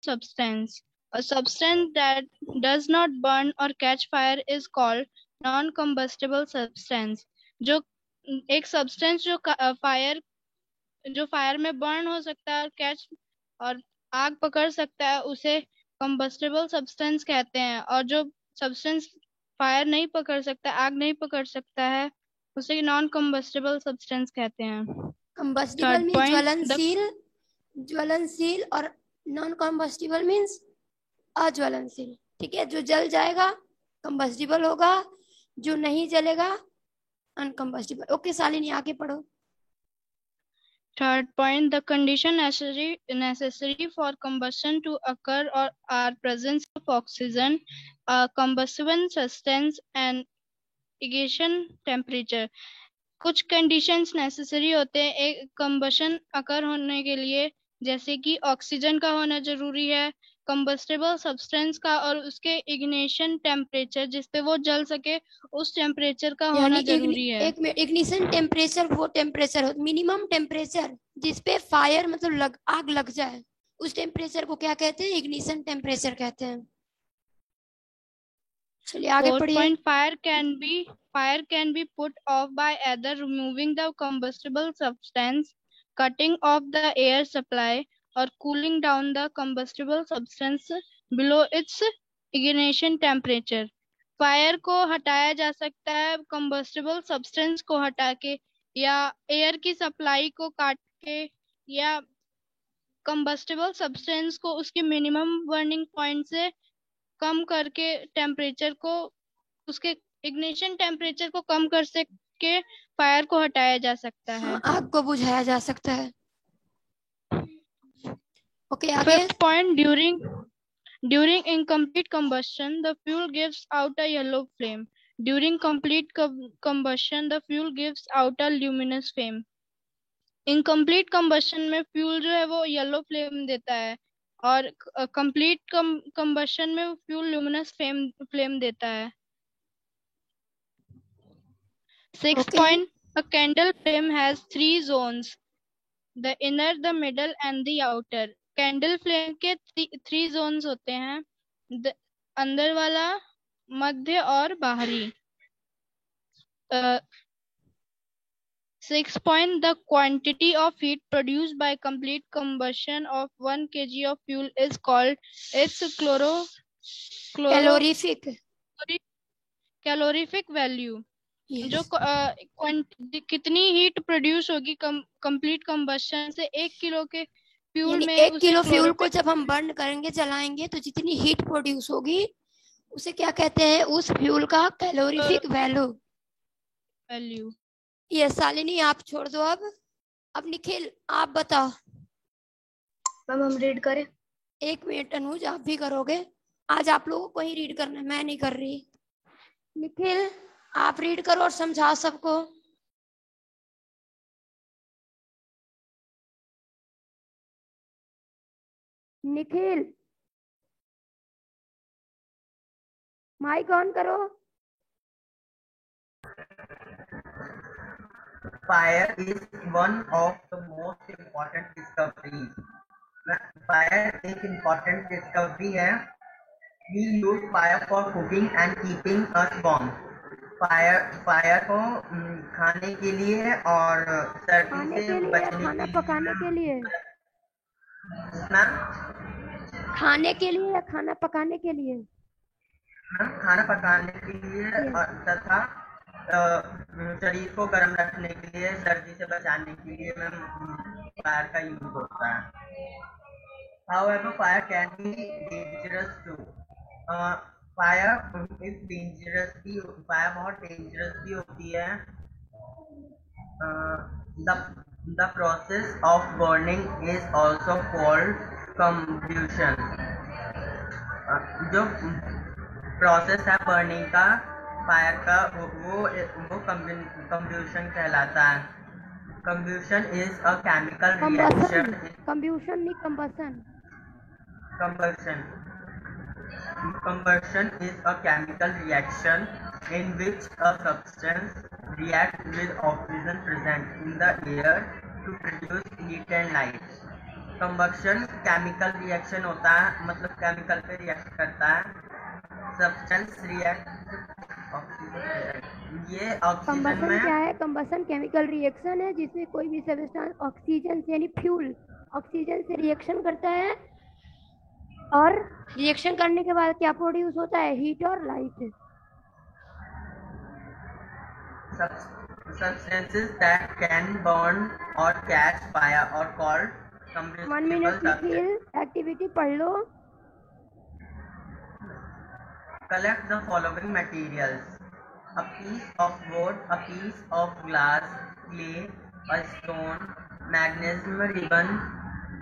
substance. A substance that does not burn or catch fire is called non-combustible substance. जो एक substance जो fire में burn हो सकता है और कैच और आग पकड़ सकता है उसे कंबस्टेबल सब्सटेंस कहते हैं, और जो सब्सटेंस फायर नहीं पकड़ सकता, आग नहीं पकड़ सकता है, उसे नॉन कंबस्टेबल सब्सटेंस कहते हैं। कंबस्टिबल थर्ड मीन्स पॉइंट, ज्वलनशील और नॉन कंबस्टिबल मीन्स अज्वलनशील। ठीक है, जो जल जाएगा कंबस्टिबल होगा, जो नहीं जलेगा अनकंबस्टिबल। ओके शालिनी आगे पढ़ो। Third point, the condition necessary for combustion to occur or are presence of oxygen, a combustible substance, and ignition temperature. कुछ कंडीशंस नेसेसरी होते हैं एक कंबशन अकर होने के लिए, जैसे कि ऑक्सीजन का होना जरूरी है, कंबस्टेबल सब्सटेंस का, और उसके इग्निशन टेम्परेचर जिस पे वो जल सके उस टेम्परेचर का होना जरूरी है। एक इग्निशन टेम्परेचर वो टेम्परेचर हो, मिनिमम टेम्परेचर जिसपे फायर मतलब आग लग जाए, उस टेम्परेचर को क्या कहते हैं? इग्निशन टेम्परेचर कहते हैं। चलिए आगे पढ़िए। Fire can be put off by either removing the combustible substance, cutting off the air supply, or cooling down the combustible substance below its ignition temperature. Fire को हटाया जा सकता है कंबस्टिबल सब्सटेंस को हटा के, या एयर की सप्लाई को काट के, या कंबस्टिबल सब्सटेंस को उसके मिनिमम बर्निंग पॉइंट से कम करके टेम्परेचर को, उसके इग्निशन टेम्परेचर को कम कर के फायर को हटाया जा सकता है। हाँ, आग को बुझाया जा सकता है। ओके आगे। Fifth point, during incomplete combustion the fuel gives out a yellow flame. During complete combustion the fuel gives out a luminous flame. Incomplete combustion में फ्यूल जो है वो येलो फ्लेम देता है, और कंप्लीट कंबशन में फ्यूल ल्यूमिनस फ्लेम देता है। Sixth point, a candle flame has 3 zones: the inner, the middle and the outer. Candle flame के 3 zones होते हैं, अंदर वाला, मध्य और बाहरी। Sixth point, the quantity of heat produced by complete combustion of 1 kg of fuel is called its calorific value. जो कितनी heat produce होगी कंप्लीट कंबशन से 1 किलो के फ्यूल में, 1 किलो फ्यूल को जब हम बर्न करेंगे, जलाएंगे, तो जितनी हीट प्रोड्यूस होगी उसे क्या कहते हैं? उस फ्यूल का कैलोरीफिक वैल्यू। ये शालिनी आप छोड़ दो। अब निखिल आप बताओ। मैम हम रीड करें? 1 मिनट अनुज, आप भी करोगे? आज आप लोगों को ही रीड करना है, मैं नहीं कर रही। निखिल आप रीड करो और समझाओ सबको। निखिल माइक ऑन करो। Fire is one of the most important discoveries. Fire एक important discovery है। We use fire for cooking and keeping us warm. Fire को खाने के लिए और सर्दी से बचने खाना पकाने के लिए। मैम खाने के लिए या खाना पकाने के लिए? मैम खाना पकाने के लिए तथा शरीर को गर्म रखने के लिए, सर्दी से बचाने के लिए मैम फायर का यूज होता है। However, fire can be dangerous too. Fire बहुत डेंजरस भी होती है। The process of burning is also called combustion. जो प्रोसेस है बर्निंग का, फायर का, वो combustion कहलाता है। Combustion is a chemical reaction. Combustion नहीं, combustion. Combustion is a chemical reaction in which a substance reacts with oxygen present in the air to produce heat and light. Combustion chemical reaction होता है, मतलब chemical पे react करता है। Substance react, ये oxygen combustion में क्या है? कंबसन केमिकल रिएक्शन है जिसमें कोई भी सब्सटेंस ऑक्सीजन से यानी फ्यूल ऑक्सीजन से रिएक्शन करता है और रिएक्शन करने के बाद क्या प्रोड्यूस होता है? हीट और light. substances that can burn or catch fire or called 1 combustible minute substances. Nikhil activity पढ़ लो। Collect the following materials: a piece of wood, a piece of glass, clay, a stone, magnesium ribbon,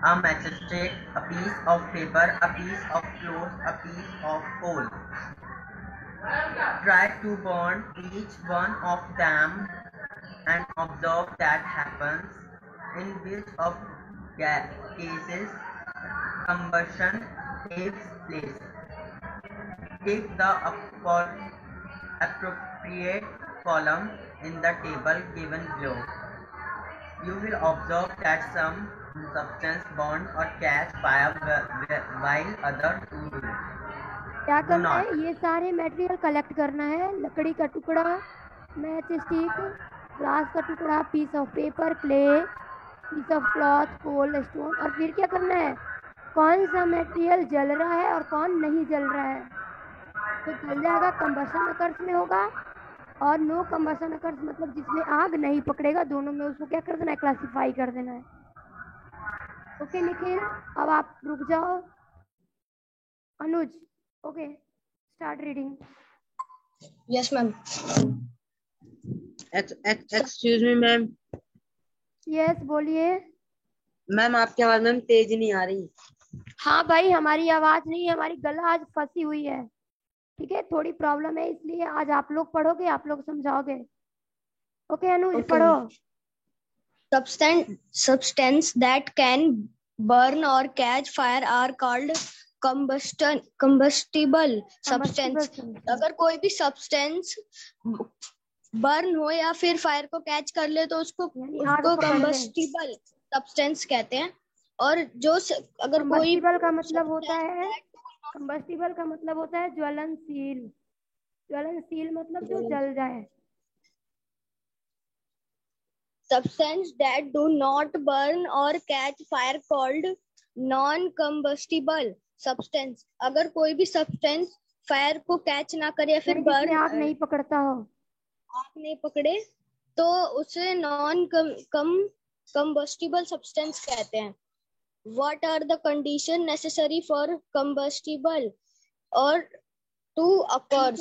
a matchstick, a piece of paper, a piece of cloth, a piece of coal. Try to burn each one of them and observe that happens, in which of cases combustion takes place. Take the appropriate column in the table given below. You will observe that some substance burn or catch fire while others do. क्या करना है? ये सारे material collect करना है। लकड़ी का टुकड़ा, मैच स्टिक, ग्लास का टुकड़ा, piece of paper, clay, piece of cloth, coal, stone. और फिर क्या करना है? कौन सा मटेरियल जल रहा है और कौन नहीं जल रहा है। तो जल जाएगा कंबशन अकर्स में होगा और नो कंबशन अकर्स मतलब जिसमें आग नहीं पकड़ेगा, दोनों में उसको क्या कर देना है? क्लासिफाई कर देना है। ओके निखिल, अब आप रुक जाओ। Anuj, okay start reading. Yes ma'am. Excuse me ma'am. Yes बोलिए। मैम आपकी आवाज मैम तेज नहीं आ रही। हाँ भाई, हमारी आवाज नहीं, हमारी गला आज फंसी हुई है, ठीक है, थोड़ी प्रॉब्लम है, इसलिए आज आप लोग पढ़ोगे, आप लोग समझाओगे। ओके अनुज पढ़ो। Substance that can burn or catch fire are called combustible substance. अगर कोई भी सब्सटेंस बर्न हो या फिर फायर को कैच कर ले तो उसको कंबस्टिबल सब्सटेंस कहते हैं। और जो अगर कोई कंबस्टिबल का मतलब होता है, कंबस्टिबल का मतलब होता है ज्वलनशील। ज्वलनशील मतलब जो जल जाए। substance that do not burn or catch fire called non-combustible substance. अगर कोई भी सब्सटेंस फायर को कैच ना करे या फिर बर्न आग नहीं पकड़ता हो, आग नहीं पकड़े तो उसे नॉन कंबस्टिबल सब्सटेंस कहते हैं। What are the condition necessary for combustible or to occur?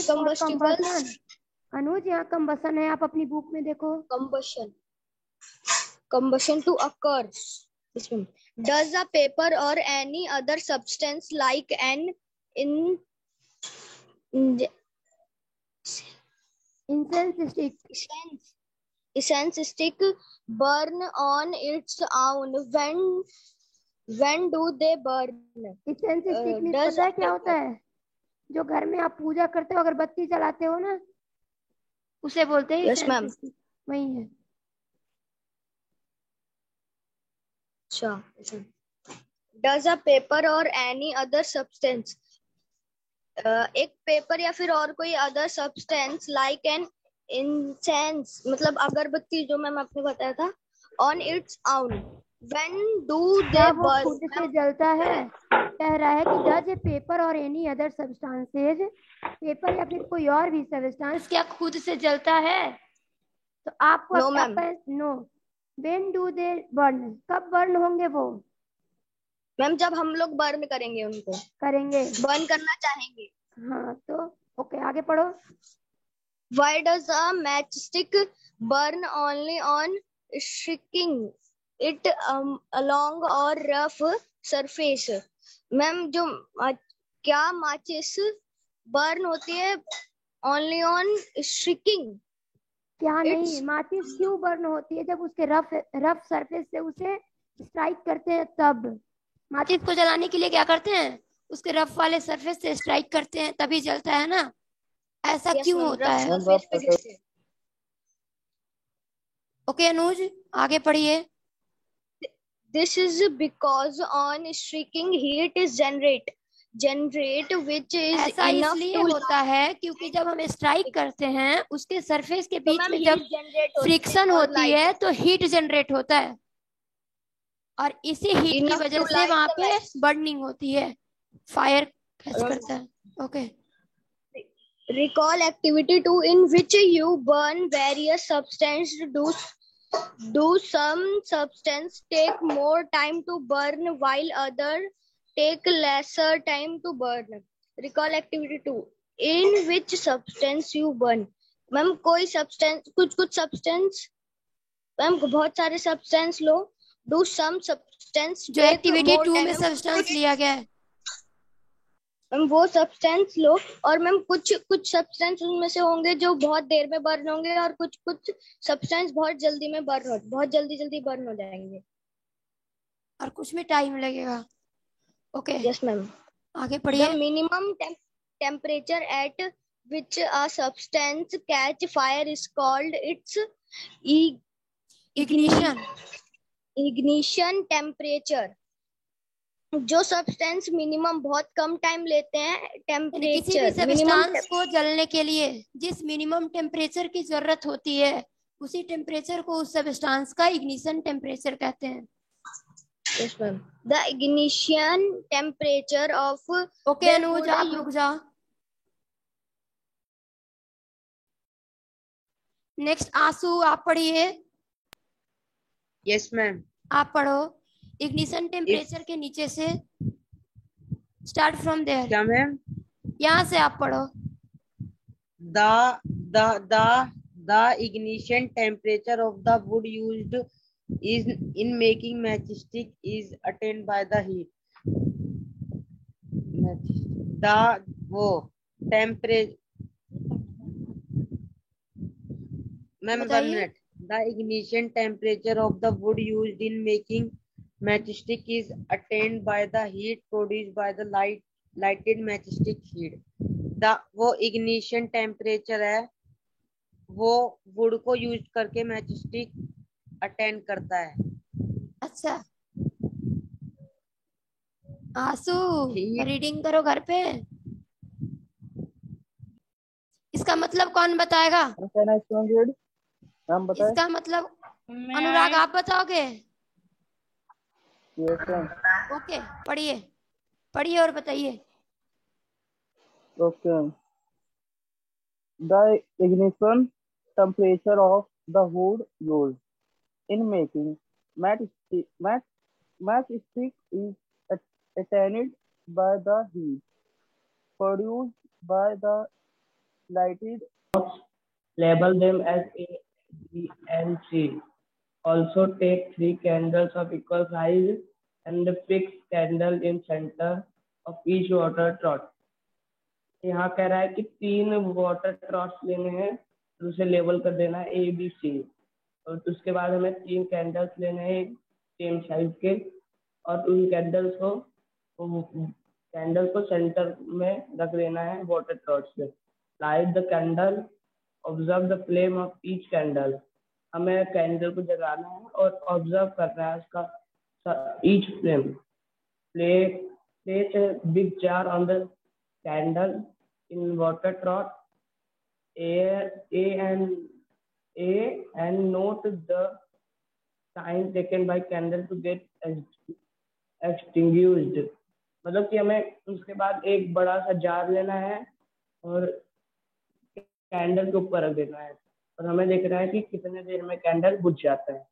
Combustible अनुज यहाँ कंबसन है, आप अपनी बुक में देखो। combustion to occur. Does a paper or any other substance like an incense stick burn on its own? When do they burn? Incense stick में पता है क्या होता है? जो घर में आप पूजा करते हो, अगरबत्ती जलाते हो ना, उसे बोलते हैं। Yes ma'am. वही है। अच्छा। Does a paper or any other substance, एक पेपर या फिर और कोई other substance like an incense मतलब अगरबत्ती जो मैम आपने बताया था, on its own, when do they burn, खुद से जलता है। कह रहा है कि डज ए पेपर और एनी अदर सब्सटेंसेज, पेपर या फिर कोई और भी सब्सटेंस क्या खुद से जलता है? तो आपको no ma'am. No. When do they burn, कब बर्न होंगे वो? मैम जब हम लोग बर्न करेंगे, उनको करेंगे, बर्न करना चाहेंगे। हाँ तो ओके आगे पढ़ो। Why does a matchstick burn only on striking it along or rough surface? Ma'am जो क्या माचिस बर्न होती है ओनली ऑन स्ट्रिकिंग? क्या नहीं, माचिस क्यों बर्न होती है? जब उसके रफ सरफेस से उसे स्ट्राइक करते हैं तब। माचिस को जलाने के लिए क्या करते हैं? उसके रफ वाले सरफेस से स्ट्राइक करते हैं तभी जलता है ना। ऐसा क्यों होता है? ओके अनुज आगे पढ़िए। This is because on streaking heat is generate which is ऐसा enough इसलिए to होता है क्योंकि जब हम स्ट्राइक करते हैं उसके सरफेस के तो बीच मैम में हीट जब जनरेट फ्रिक्शन होती है तो हीट जनरेट होता है और इसी हीट की Enough वजह to से light वहां the पे match. बर्निंग होती है, फायर कैच करता है। Okay Recall activity 2 in which you burn various substances. Do some substance take more time to burn while other take lesser time to burn? Recall activity 2 in which substance you burn. Ma'am कोई substance कुछ substance ma'am बहुत सारे substance लो। Do some substance जो activity 2 में substance लिया गया है मैम वो सब्सटेंस लो और मैम कुछ सब्सटेंस उनमें से होंगे जो बहुत देर में बर्न होंगे और कुछ सब्सटेंस बहुत जल्दी बर्न हो जाएंगे और कुछ में टाइम लगेगा। Okay yes ma'am. आगे पढ़िए। The minimum temperature at which a substance catch fire is called its ignition temperature. जो सब्सटेंस मिनिमम बहुत कम टाइम लेते हैं टेम्परेचर किसी भी सब्सटेंस को जलने के लिए जिस मिनिमम टेम्परेचर की जरूरत होती है उसी टेम्परेचर को उस सब्सटेंस का इग्निशन टेम्परेचर कहते हैं। Yes ma'am. The ignition temperature of okay Anuj आप रुक जाओ। नेक्स्ट आंसू आप पढ़िए। Yes ma'am. आप पढ़ो इग्निशन टेम्परेचर के नीचे से स्टार्ट फ्रॉम देयर। क्या मैम? यहाँ से आप पढ़ो। The ignition temperature of the wood used is in making matchstick is attained by the heat. वो temperature ma'am 1 minute. The ignition temperature of the wood used in making matchstick is attained by the heat produced by the lighted matchstick heat. वो ignition temperature है वो would को use करके matchstick attend करता है। अच्छा आंसू रीडिंग करो घर पे। इसका मतलब कौन बताएगा? इसका मतलब अनुराग आप बताओगे? ओके पढ़िए और बताइए। Okay the ignition temperature of the wood used in making matchstick is attained by the heat produced by the lighted. Label them as A, B, and C. Also take 3 candles of equal size and fix candle in center of each water trot. यहाँ कह रहा है कि 3 water ट्रॉट्स लेने हैं तो उसे label कर देना है A, B, C और उसके बाद हमें 3 कैंडल्स लेने हैं सेम साइज के और उन कैंडल्स को सेंटर में रख देना है वाटर ट्रॉट्स में। Light the candle, observe the flame of each candle. हमें कैंडल को जलाना है और ऑब्जर्व करना है उसका each flame. Place a big jar on the candle in water trot A and note the time taken by candle to get extinguished। मतलब कि हमें उसके बाद एक बड़ा सा जार लेना है और कैंडल के ऊपर रख देना है और हमें देखना है कि कितने देर में कैंडल बुझ जाता है।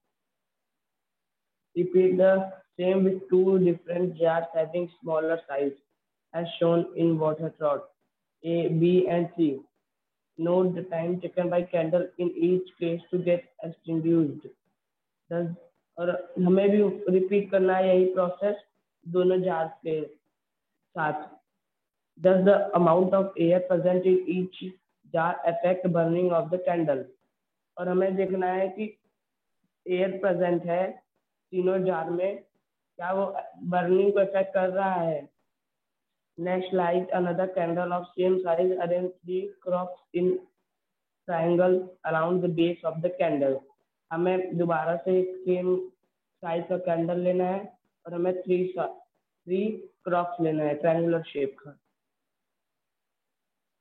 Repeat the same with 2 different jars having smaller size as shown in water trot A, B, and C. Note the time taken by candle in each case to get extinguished. और हमें भी repeat करना है यही process दोनों jars के साथ। Does the amount of air present in each jar affect burning of the candle? और हमें देखना है कि एयर प्रेजेंट है तीनों जार में, क्या वो बर्निंग को इफेक्ट कर रहा है। Next, light another candle of same size, arrange 3 crops in triangle around the base of the candle. हमें दोबारा से सेम साइज का कैंडल लेना है और हमें 3 क्रॉक्स लेना है ट्रायंगुलर शेप का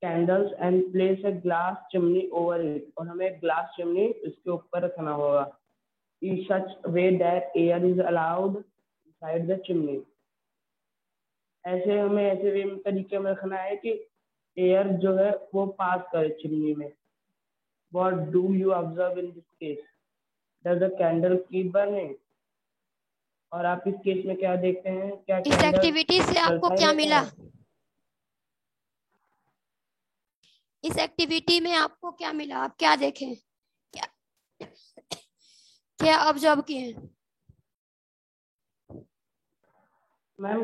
candles and place a glass chimney over it और हमें ग्लास चिमनी इसके ऊपर रखना होगा in such way that air is allowed inside the chimney ऐसे वे तरीके में रखना है कि एयर जो है वो पास करे चिमनी में What do you observe in this case? Does the candle keep burning? और आप इस केस में क्या देखते हैं क्या इस एक्टिविटी से आपको क्या मिला? इस एक्टिविटी में आपको क्या मिला? आप क्या देखें? क्या ऑब्जर्व किए? मैम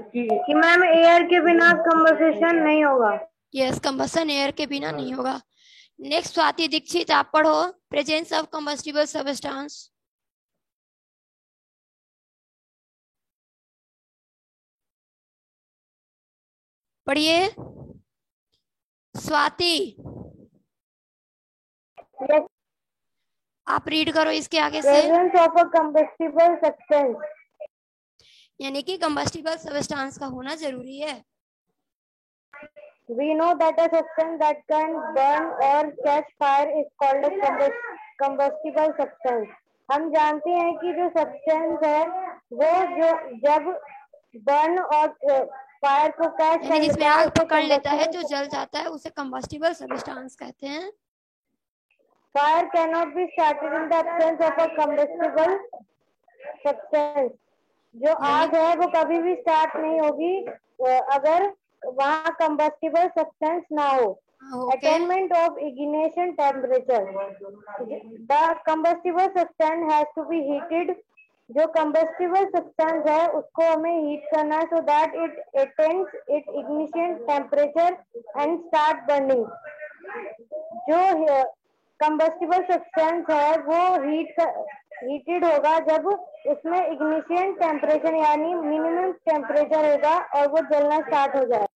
मैम एयर के बिना कंबस्शन नहीं होगा। यस, कंबस्शन एयर के बिना नहीं होगा। नेक्स्ट स्वाति दीक्षित, आप पढ़ो प्रेजेंस ऑफ कंबस्टिबल सबस्टेंस। पढ़िए स्वाति। Yes. आप रीड करो इसके आगे से। Presence of a combustible substance यानी कि कंबस्टिबल सबस्टेंस का होना जरूरी है। We know that a substance that can burn or catch fire is called a combustible substance. हम जानते हैं कि जो सब्सटेंस है वो जो जब बर्न और फायर को कैच यानी जिसमें आग पकड़ लेता है, जो जल जाता है, उसे कंबस्टिबल सबस्टेंस कहते हैं। Fire cannot be started in the absence of a combustible substance. जो आग है वो कभी भी स्टार्ट नहीं होगी अगर वहाँ combustible substance ना हो। Attainment of ignition temperature. The combustible substance has to be heated. जो combustible substance है उसको हमें हीट करना है so that it attains its ignition temperature and start burning. जो कंबस्टिबल सब्सटेंस है वो हीटेड होगा जब उसमें इग्निशन टेम्परेचर यानी मिनिमम टेम्परेचर होगा और वो जलना स्टार्ट हो जाए।